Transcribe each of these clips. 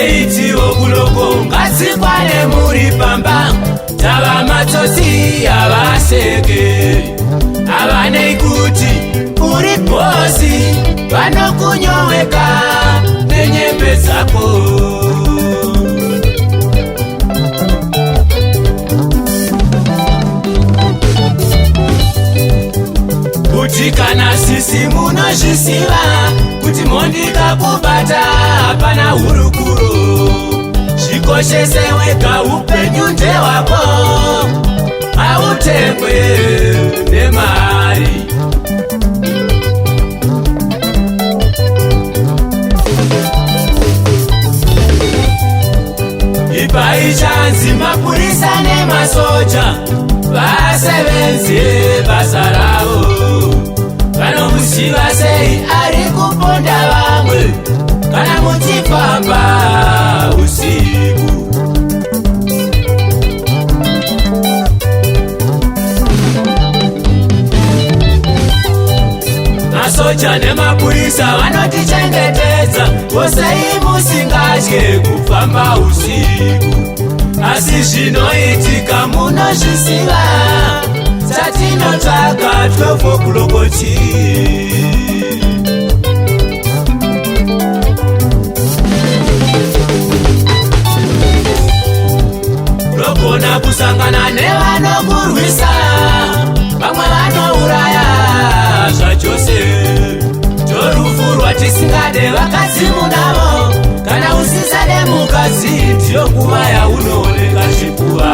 seiti wokuloko ngatsikwane muri pamba tava matsotsi avaseke avanei kuti uri bosi vanokunyoweka nenyembe dzako kuti kana sisi munozvisiva kuti mondika kubata hapana hurukuro zvikoshese wega upenyu ndehwako hautengwe nemari ipai chanzi mapurisa nemasoja vasevenze basa ravo vanomuziva sei ari kuponda vamwe kana muchifamba usiku masoja nemapurisa vanotichengetedza vosei musingatye kufamba usiku asi zvinoitika munozvisiva tatinotsvaka 12 o'clock rogona kusangana nevanokurwisa vamwe vanouraya zvachose torufu rwatisingade vakadzi munavo kana usisade mukadzi ndiyo nguva yaunooneka zvikuva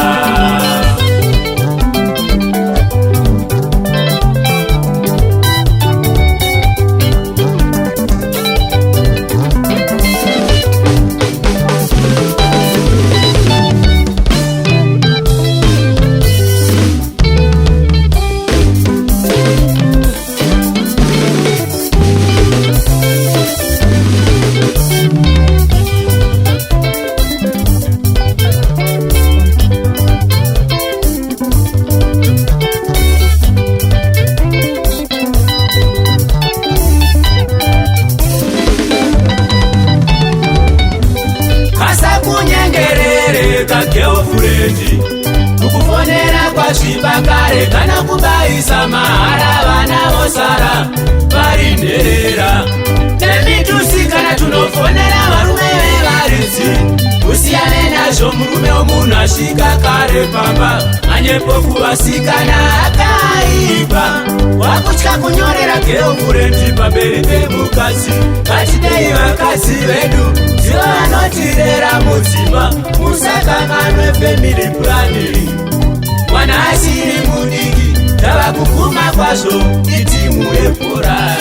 kukufonera kwazvibakare kana kubaisa mahara vana vosara vari nherera nemitusi kana tunofonera varume vevaridzi usiyane nazvo murume womunhu asvika kare pamba anyepo kuvasikana akaipa wakutya kunyorera girlfriend pamberi pemukadzi ngatidei vakadzi vedu ndivo vanotirera mudzimba musakanganwe family planning mwana asiri mudiki tava kuguma kwazvo itimu yebhora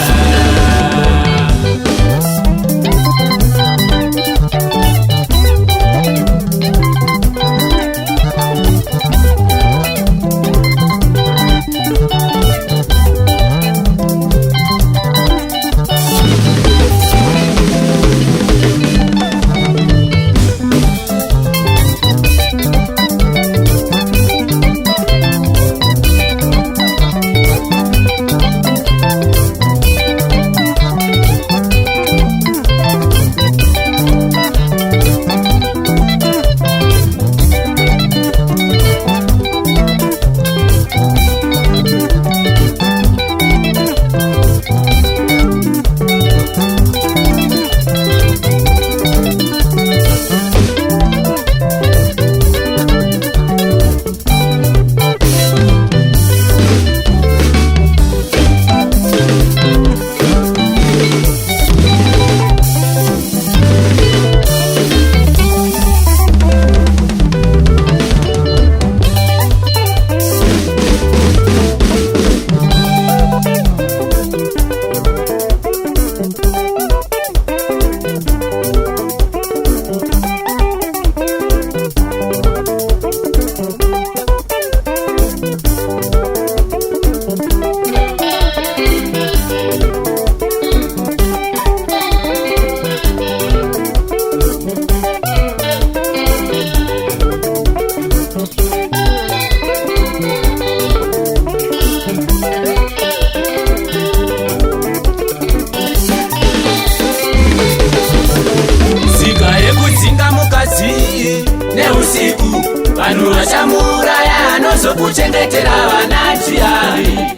vachamuuraya anozokuchengetera vana tiyai.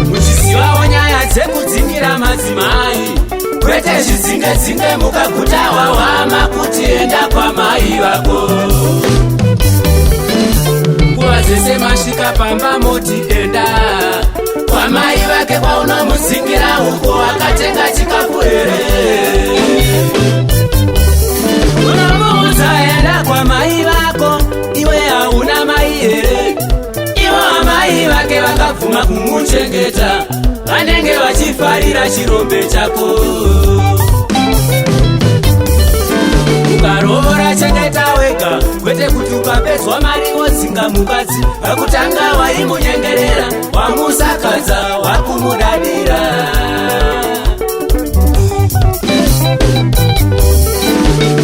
Muchizivawo nyaya dzekudzingira madzimai, kwete zvidzinge-dzinge mukaguta hwahwama kuti enda kwamai vako. Nguva dzese masvika pamba moti enda kwamai vake, kwaunomudzingira uko akatenga chikafu here. Unomuudza enda kwamai vako, iwe hauna mai here. Ivo amai vake vakabvuma kumuchengeta, vanenge vachifarira chirombe chako. Ukarovora chengeta wega, kwete kuti ukapedzwa mari wodzinga mukadzi. Vakutanga waimunyengerera, wamusakadza wakumudadira.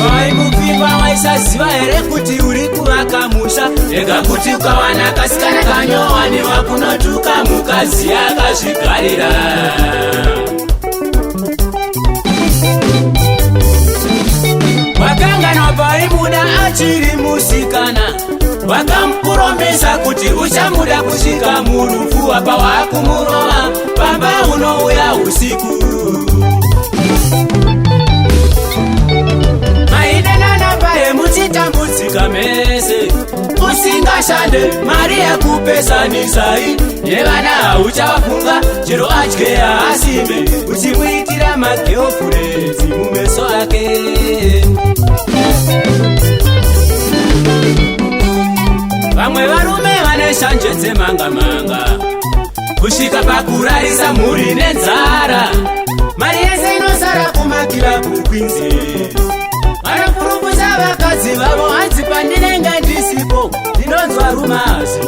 Waimupimba waisaziva here kuti uri kuvaka musha. Ega kuti ukawana kasikana kanyowaniwa kunotuka mukadzi akazvigarira. Wakanganwa paimuda achiri musikana, wakamupuromesa kuti uchamuda kusvika murufu. Apa wakumurova pamba unouya usiku. Maidenanamba yemuchitambudzika mese, usingashande mari yekupesanisai nevana hauchavafunga. Chero adye haasimbe, uchimuitira magirlfriends mumeso ake. Vamwe varume vane shanje dzemanga-manga, kusvika pakurarisa mhuri nenzara. Mari yese inosara kumakirabu kwinzi. Vanokurumbusa vakadzi vavo, hanzi pandinenge ndisipo ndinonzwa rumazi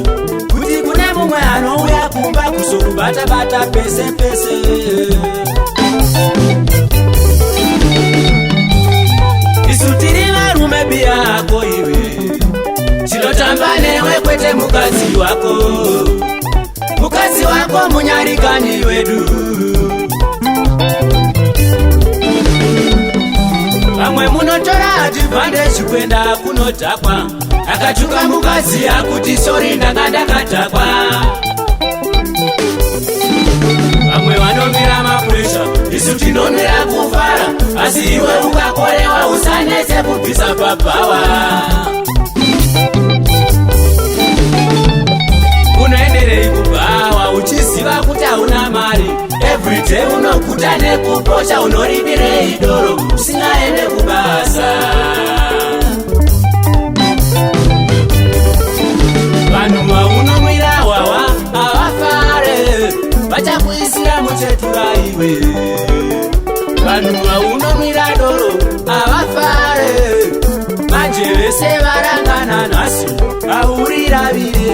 kuti kune mumwe anouya kumba kuzokubata-bata pese-pese. Isu tiri varume biya ako iwe, chinotamba newe kwete mukadzi wako. Mukadzi wako munyarikani wedu. Vamwe munotora advantage kwenda kunodhakwa, akachuka mukadzi akuti sori ndanga ndakadhakwa. Vamwe vanomira mapuresha, isu tinomira kufara. Asi iwe ukakorewa usanetse kubvisa pabhawa. Unoenderei kubhawa uchiziva kuti hauna mari. Everyday unokuta nekuposha, unoribirei doro usingaende kubasa. Vanhu vaunomwira hwawa havafare, vachakuisira muchetura iwe. Vanhu vaunomwira doro havafare, manje vese varangana nhasi hauriravire.